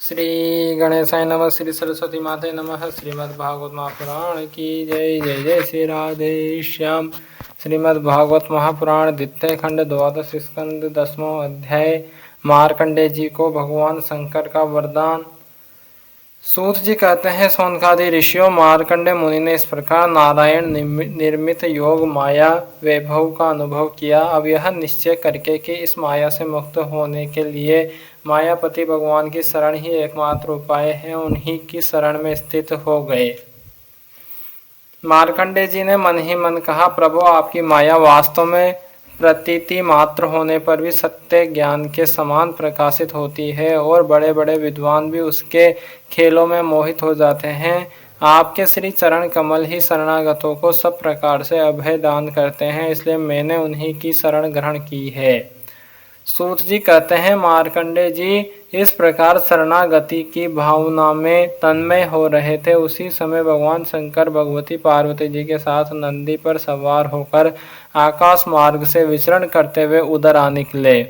श्री गणेशाय नमः। श्री सरस्वती माते नमः। श्रीमद्भागवत महापुराण की जय। जय जय श्री राधे श्याम। श्रीमद्भागवत महापुराण द्वितीय खंड द्वादश स्कंद 10वां अध्याय। मार्कंडेय जी को भगवान शंकर का वरदान। सूत जी कहते हैं, सौनकादि ऋषियों, मार्कंडेय मुनि ने इस प्रकार नारायण निर्मित योग माया वैभव का अनुभव किया। अब यह निश्चय करके कि इस माया से मुक्त होने के लिए मायापति भगवान की शरण ही एकमात्र उपाय है, उन्हीं की शरण में स्थित हो गए। मार्कंडेय जी ने मन ही मन कहा, प्रभु, आपकी माया वास्तव में प्रतीति मात्र होने पर भी सत्य ज्ञान के समान प्रकाशित होती है और बड़े बड़े विद्वान भी उसके खेलों में मोहित हो जाते हैं। आपके श्री चरण कमल ही शरणागतों को सब प्रकार से अभय दान करते हैं, इसलिए मैंने उन्हीं की शरण ग्रहण की है। सूत जी कहते हैं, मार्कंडेय जी इस प्रकार शरणागति की भावना में तन्मय हो रहे थे। उसी समय भगवान शंकर भगवती पार्वती जी के साथ नंदी पर सवार होकर आकाश मार्ग से विचरण करते हुए उधर आ निकले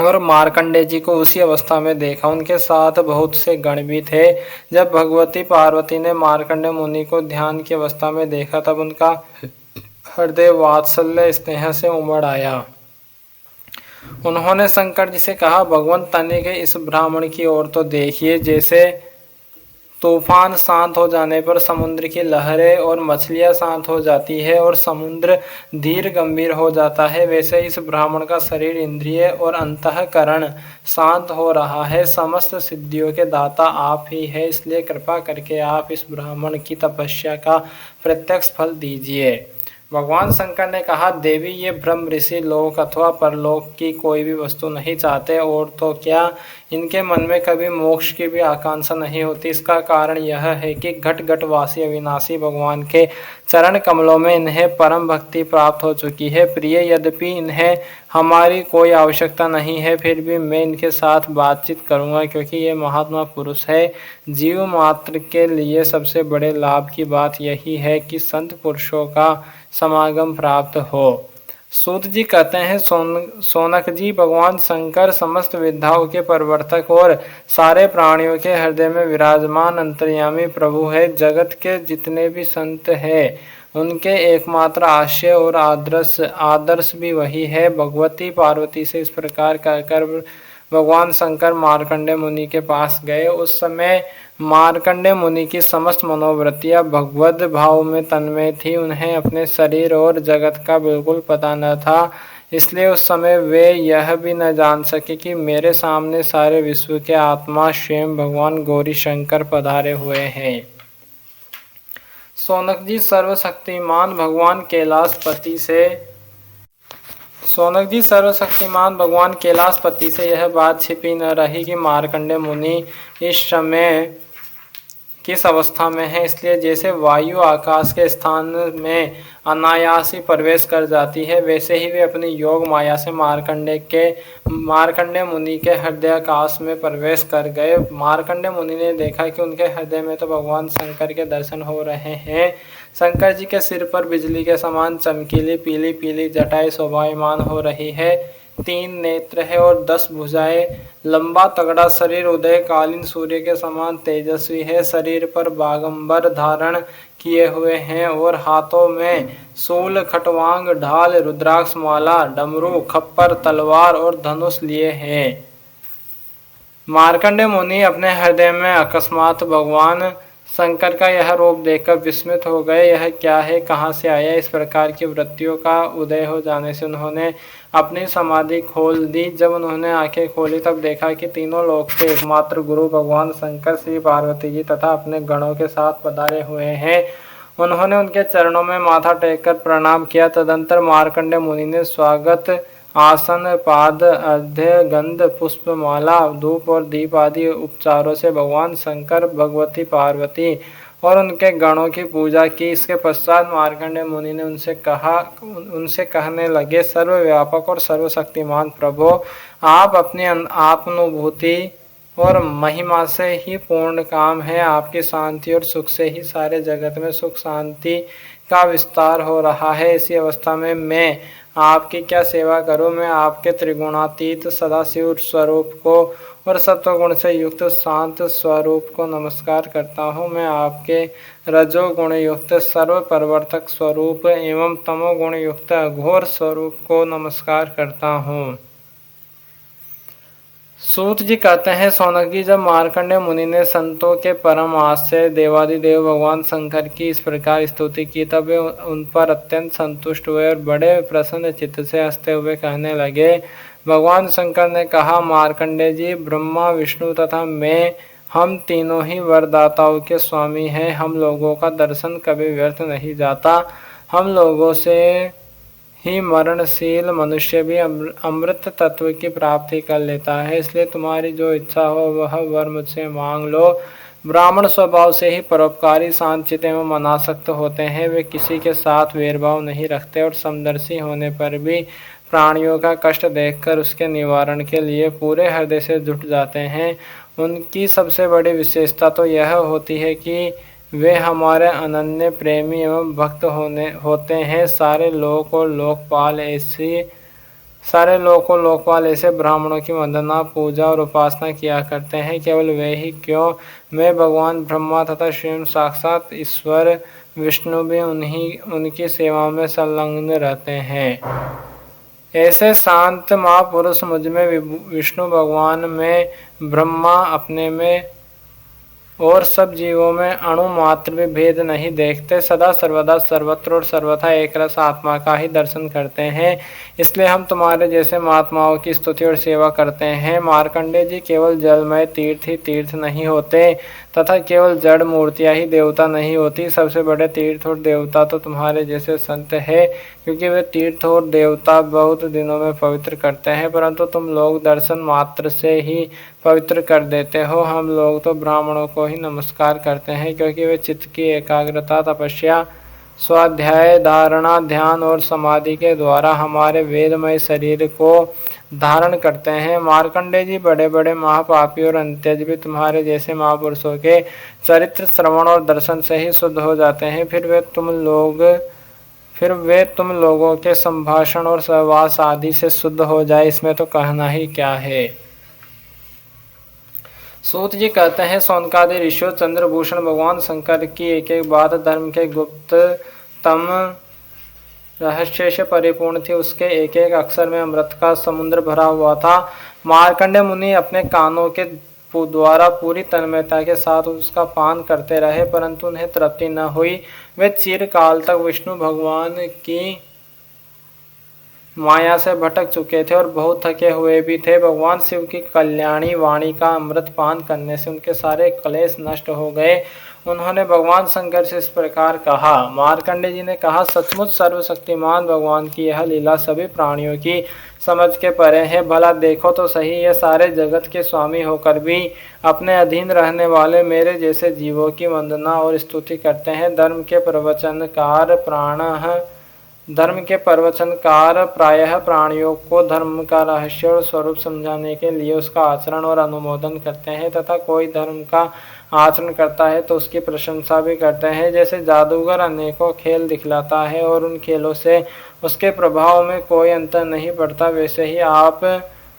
और मार्कंडेय जी को उसी अवस्था में देखा। उनके साथ बहुत से गण भी थे। जब भगवती पार्वती ने मार्कंडेय मुनि को ध्यान की अवस्था में देखा, तब उनका हृदय वात्सल्य स्नेह से उमड़ आया। उन्होंने शंकर जी से कहा, भगवान, तने के इस ब्राह्मण की ओर तो देखिए। जैसे तूफान शांत हो जाने पर समुद्र की लहरें और मछलियां शांत हो जाती है और समुद्र धीर गंभीर हो जाता है, वैसे इस ब्राह्मण का शरीर, इंद्रिय और अंतःकरण शांत हो रहा है। समस्त सिद्धियों के दाता आप ही है, इसलिए कृपा करके आप इस ब्राह्मण की तपस्या का प्रत्यक्ष फल दीजिए। भगवान शंकर ने कहा, देवी, ये ब्रह्म ऋषि लोक अथवा परलोक की कोई भी वस्तु नहीं चाहते, और तो क्या इनके मन में कभी मोक्ष की भी आकांक्षा नहीं होती। इसका कारण यह है कि घट घटवासी अविनाशी भगवान के चरण कमलों में इन्हें परम भक्ति प्राप्त हो चुकी है। प्रिय, यद्यपि इन्हें हमारी कोई आवश्यकता नहीं है, फिर भी मैं इनके साथ बातचीत करूंगा, क्योंकि ये महात्मा पुरुष है। जीव मात्र के लिए सबसे बड़े लाभ की बात यही है कि संत पुरुषों का समागम प्राप्त हो। सूत जी कहते हैं, सोनक जी, भगवान शंकर समस्त विद्याओं के प्रवर्तक और सारे प्राणियों के हृदय में विराजमान अंतर्यामी प्रभु है। जगत के जितने भी संत हैं, उनके एकमात्र आश्रय और आदर्श भी वही है। भगवती पार्वती से इस प्रकार कहकर भगवान शंकर मार्कंडेय मुनि के पास गए। उस समय मार्कंडेय मुनि की समस्त मनोवृत्तियां भगवद भाव में तन्मय थी। उन्हें अपने शरीर और जगत का बिल्कुल पता न था, इसलिए उस समय वे यह भी न जान सके कि मेरे सामने सारे विश्व के आत्मा स्वयं भगवान गौरी शंकर पधारे हुए हैं। सोनक जी सर्वशक्तिमान भगवान कैलाशपति से यह बात छिपी न रही कि मार्कंडेय मुनि इस समय किस अवस्था में है। इसलिए जैसे वायु आकाश के स्थान में अनायास ही प्रवेश कर जाती है, वैसे ही वे अपनी योग माया से मार्कंडेय मुनि के हृदयाकाश में प्रवेश कर गए। मार्कंडेय मुनि ने देखा कि उनके हृदय में तो भगवान शंकर के दर्शन हो रहे हैं। शंकर जी के सिर पर बिजली के समान चमकीली पीली पीली जटाएं शोभायमान हो रही है। 3 नेत्र है और 10 भुजाएं। लंबा तगड़ा शरीर उदयकालीन सूर्य के समान तेजस्वी है। शरीर पर बागंबर धारण किए हुए हैं और हाथों में शूल, खटवांग, ढाल, रुद्राक्ष माला, डमरू, खप्पर, तलवार और धनुष लिए हैं। मार्कंडेय मुनि अपने हृदय में अकस्मात भगवान शंकर का यह रूप देखकर विस्मित हो गए। यह क्या है, कहाँ से आया? इस प्रकार की वृत्तियों का उदय हो जाने से उन्होंने अपनी समाधि खोल दी। जब उन्होंने आंखें खोली, तब देखा कि तीनों लोक के एकमात्र गुरु भगवान शंकर श्री पार्वती जी तथा अपने गणों के साथ पधारे हुए हैं। उन्होंने उनके चरणों में माथा टेककर प्रणाम किया। तदंतर मार्कंडेय मुनि ने स्वागत आसन, पाद, अर्घ्य, गंध, पुष्पमाला, धूप और दीप आदि उपचारों से भगवान शंकर, भगवती पार्वती और उनके गणों की पूजा की। इसके पश्चात मार्कंडेय मुनि ने उनसे कहने लगे, सर्वव्यापक और सर्वशक्तिमान प्रभु, आप अपनी आत्मानुभूति और महिमा से ही पूर्ण काम है। आपकी शांति और सुख से ही सारे जगत में सुख शांति का विस्तार हो रहा है। इसी अवस्था में मैं आपकी क्या सेवा करूं। मैं आपके त्रिगुणातीत सदाशिव स्वरूप को और सत्वगुण से युक्त शांत स्वरूप को नमस्कार करता हूँ। मैं आपके रजोगुण युक्त सर्व परिवर्तक स्वरूप एवं तमोगुण युक्त अघोर स्वरूप को नमस्कार करता हूँ। सूत जी कहते हैं, सौनक जी, जब मार्कंडेय मुनि ने संतों के परम आश्रय देवादिदेव भगवान शंकर की इस प्रकार स्तुति की, तब वे उन पर अत्यंत संतुष्ट हुए और बड़े प्रसन्न चित्त से हंसते हुए कहने लगे। भगवान शंकर ने कहा, मार्कंडेय जी, ब्रह्मा, विष्णु तथा मैं, हम तीनों ही वरदाताओं के स्वामी हैं। हम लोगों का दर्शन कभी व्यर्थ नहीं जाता। हम लोगों से ही मरणशील मनुष्य भी अमृत तत्व की प्राप्ति कर लेता है। इसलिए तुम्हारी जो इच्छा हो वह वर मुझसे मांग लो। ब्राह्मण स्वभाव से ही परोपकारी, शांतचित्त एवं अनासक्त होते हैं। वे किसी के साथ भेदभाव नहीं रखते और समदर्शी होने पर भी प्राणियों का कष्ट देखकर उसके निवारण के लिए पूरे हृदय से जुट जाते हैं। उनकी सबसे बड़ी विशेषता तो यह होती है कि वे हमारे अनन्य प्रेमी एवं भक्त होते हैं। सारे लोक और लोकपाल ऐसे ब्राह्मणों की वंदना, पूजा और उपासना किया करते हैं। केवल वे ही क्यों, मैं, भगवान ब्रह्मा तथा स्वयं साक्षात ईश्वर विष्णु भी उनकी सेवा में संलग्न रहते हैं। ऐसे शांत महापुरुष मुझ में, विष्णु भगवान में, ब्रह्मा अपने में और सब जीवों में अणु मात्र भी भेद नहीं देखते। सदा सर्वदा सर्वत्र और सर्वथा एक रस आत्मा का ही दर्शन करते हैं। इसलिए हम तुम्हारे जैसे महात्माओं की स्तुति और सेवा करते हैं। मार्कंडेय जी, केवल जलमय तीर्थ ही तीर्थ नहीं होते तथा केवल जड़ मूर्तियां ही देवता नहीं होती। सबसे बड़े तीर्थ और देवता तो तुम्हारे जैसे संत है, क्योंकि वे तीर्थ और देवता बहुत दिनों में पवित्र करते हैं, परंतु तुम लोग दर्शन मात्र से ही पवित्र कर देते हो। हम लोग तो ब्राह्मणों को ही नमस्कार करते हैं, क्योंकि वे चित्त की एकाग्रता, तपस्या, स्वाध्याय, धारणा, ध्यान और समाधि के द्वारा हमारे वेदमय शरीर को धारण करते हैं। मार्कंडेय जी, बड़े बड़े महापापी और अंत्यज भी तुम्हारे जैसे महापुरुषों के चरित्र श्रवण और दर्शन से ही शुद्ध हो जाते हैं। फिर वे तुम लोगों के संभाषण और सहवास आदि से शुद्ध हो जाए, इसमें तो कहना ही क्या है। सूत जी कहते हैं, सौनकादि ऋषियों, चंद्रभूषण भगवान शंकर की एक एक बात धर्म के गुप्ततम रहस्य से परिपूर्ण थी। उसके एक एक अक्षर में अमृत का समुद्र भरा हुआ था। मार्कंडेय मुनि अपने कानों के द्वारा पूरी तन्मयता के साथ उसका पान करते रहे, परंतु उन्हें तृप्ति न हुई। वे चिरकाल तक विष्णु भगवान की माया से भटक चुके थे और बहुत थके हुए भी थे। भगवान शिव की कल्याणी वाणी का अमृत पान करने से उनके सारे क्लेश नष्ट हो गए। उन्होंने भगवान शंकर से इस प्रकार कहा। मार्कंडेय जी ने कहा, सचमुच सर्वशक्तिमान भगवान की यह लीला सभी प्राणियों की समझ के परे है। भला देखो तो सही, ये सारे जगत के स्वामी होकर भी अपने अधीन रहने वाले मेरे जैसे जीवों की वंदना और स्तुति करते हैं। धर्म के प्रवचनकार प्रायः प्राणियों को धर्म का रहस्य और स्वरूप समझाने के लिए उसका आचरण और अनुमोदन करते हैं, तथा कोई धर्म का आचरण करता है तो उसकी प्रशंसा भी करते हैं। जैसे जादूगर अनेकों खेल दिखलाता है और उन खेलों से उसके प्रभाव में कोई अंतर नहीं पड़ता, वैसे ही आप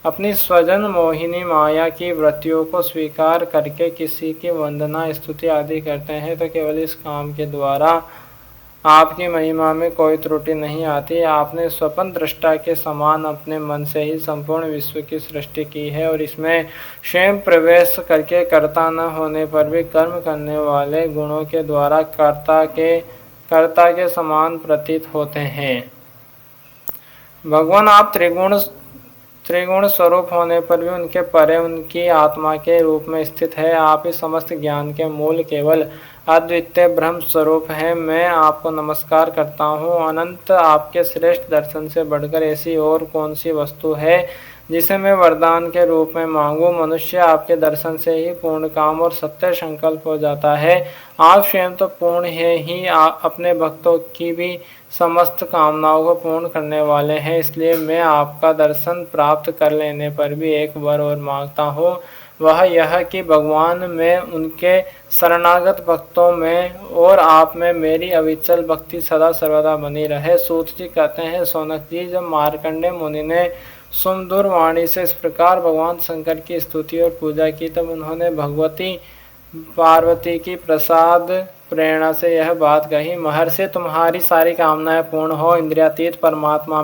अपनी स्वजन मोहिनी माया की वृत्तियों को स्वीकार करके किसी की वंदना, स्तुति आदि करते हैं तो केवल इस काम के द्वारा आपकी महिमा में कोई त्रुटि नहीं आती। आपने स्वप्न दृष्टा के समान अपने मन से ही संपूर्ण विश्व की सृष्टि की है और इसमें स्वयं प्रवेश करके कर्ता न होने पर भी कर्म करने वाले गुणों के द्वारा कर्ता के समान प्रतीत होते हैं। भगवान, आप त्रिगुण स्वरूप होने पर भी उनके परे उनकी आत्मा के रूप में स्थित है। आप ही समस्त ज्ञान के मूल केवल अद्वितीय ब्रह्म स्वरूप हैं। मैं आपको नमस्कार करता हूँ। अनंत आपके श्रेष्ठ दर्शन से बढ़कर ऐसी और कौन सी वस्तु है जिसे मैं वरदान के रूप में मांगूं। मनुष्य आपके दर्शन से ही पूर्ण काम और सत्य संकल्प हो जाता है। आप स्वयं तो पूर्ण है ही, अपने भक्तों की भी समस्त कामनाओं को पूर्ण करने वाले हैं। इसलिए मैं आपका दर्शन प्राप्त कर लेने पर भी एक वर और मांगता हूँ, वह यह कि भगवान में, उनके शरणागत भक्तों में और आप में मेरी अविचल भक्ति सदा सर्वदा बनी रहे। सूत जी कहते हैं, सौनक जी, जब मार्कंडेय मुनि ने सुमधुर वाणी से इस प्रकार भगवान शंकर की स्तुति और पूजा की, तब उन्होंने भगवती पार्वती की प्रसाद प्रेरणा से यह बात कही, महर्षि, तुम्हारी सारी कामनाएं पूर्ण हो, इंद्रियातीत परमात्मा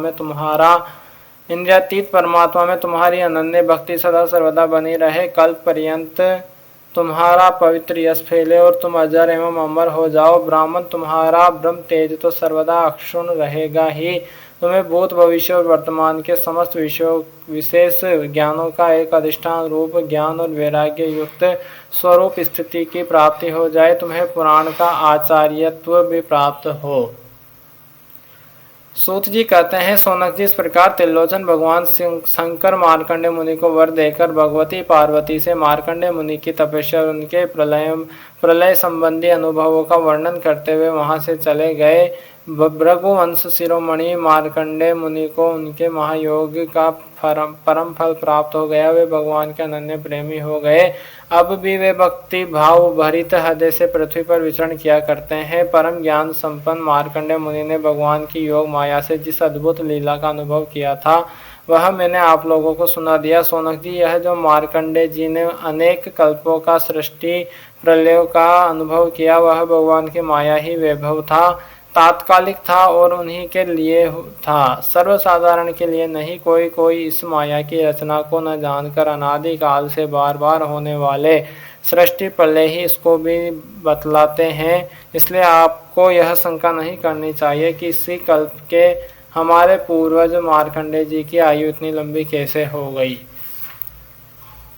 में तुम्हारी अनन्य भक्ति सदा सर्वदा बनी रहे, कल्प पर्यंत तुम्हारा पवित्र यश फैले और तुम अजर एवं अमर हो जाओ। ब्राह्मण, तुम्हारा ब्रह्म तेज तो सर्वदा अक्षुण्ण रहेगा ही। तुम्हें भूत भविष्य और वर्तमान के समस्त विषयों विशेष ज्ञानों का एक अधिष्ठान रूप ज्ञान और वैराग्य युक्त स्वरूप स्थिति की प्राप्ति हो जाए। तुम्हें पुराण का आचार्यत्व भी प्राप्त हो। सूत जी कहते हैं, सौनक जी, इस प्रकार त्रिलोचन भगवान शंकर मार्कंडेय मुनि को वर देकर भगवती पार्वती से मार्कंडेय मुनि की तपस्या और उनके प्रलय संबंधी अनुभवों का वर्णन करते हुए वहां से चले गए। भृगुवंश शिरोमणि मार्कंडेय मुनि को उनके महायोग का परम फल प्राप्त हो गया। वे भगवान के अनन्य प्रेमी हो गए। अब भी वे भक्ति भाव भरित हृदय से पृथ्वी पर विचरण किया करते हैं। परम ज्ञान संपन्न मार्कंडेय मुनि ने भगवान की योग माया से जिस अद्भुत लीला का अनुभव किया था, वह मैंने आप लोगों को सुना दिया। सौनक जी, यह जो मार्कंडेय जी ने अनेक कल्पों का सृष्टि प्रलयों का अनुभव किया, वह भगवान की माया ही वैभव था, तात्कालिक था और उन्हीं के लिए था, सर्वसाधारण के लिए नहीं। कोई इस माया की रचना को न जानकर अनादि काल से बार बार होने वाले सृष्टि प्रलय ही इसको भी बतलाते हैं। इसलिए आपको यह शंका नहीं करनी चाहिए कि इसी कल्प के हमारे पूर्वज मार्कंडेय जी की आयु इतनी लंबी कैसे हो गई।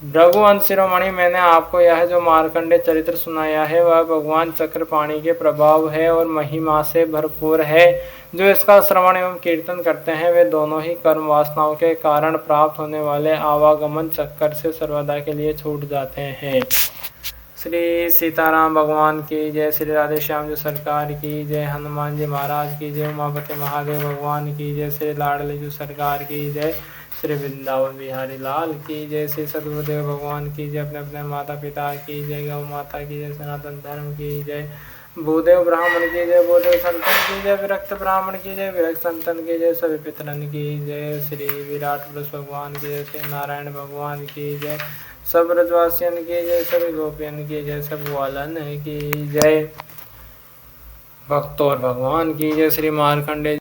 भृगुवंश शिरोमणि, मैंने आपको यह जो मार्कंडेय चरित्र सुनाया है, वह भगवान चक्रपाणि के प्रभाव है और महिमा से भरपूर है। जो इसका श्रवण एवं कीर्तन करते हैं, वे दोनों ही कर्म वासनाओं के कारण प्राप्त होने वाले आवागमन चक्कर से सर्वदा के लिए छूट जाते हैं। श्री सीताराम भगवान की जय, श्री राधे श्याम जी सरकार की जय, हनुमान जी महाराज की जय, उमापति महादेव भगवान की जय, श्री लाडली जी सरकार की जय, श्री वृंदावन बिहारी लाल की जय, श्री सदगुरुदेव भगवान की जय, अपने अपने माता पिता की जय, गौ माता की जय, सनातन धर्म की जय, भूदेव ब्राह्मण की जय, भूदेव संतन की जय, विरक्त ब्राह्मण की जय, विरक्त संतन की जय, सभी पितरन की जय, श्री विराट पुरुष भगवान की जय, श्री नारायण भगवान की जय, सब ब्रजवासियन की जय, सभी गोपियन की जय, सब ग्वालन की जय, भक्तों और भगवान की जय। श्री मार्कंडेय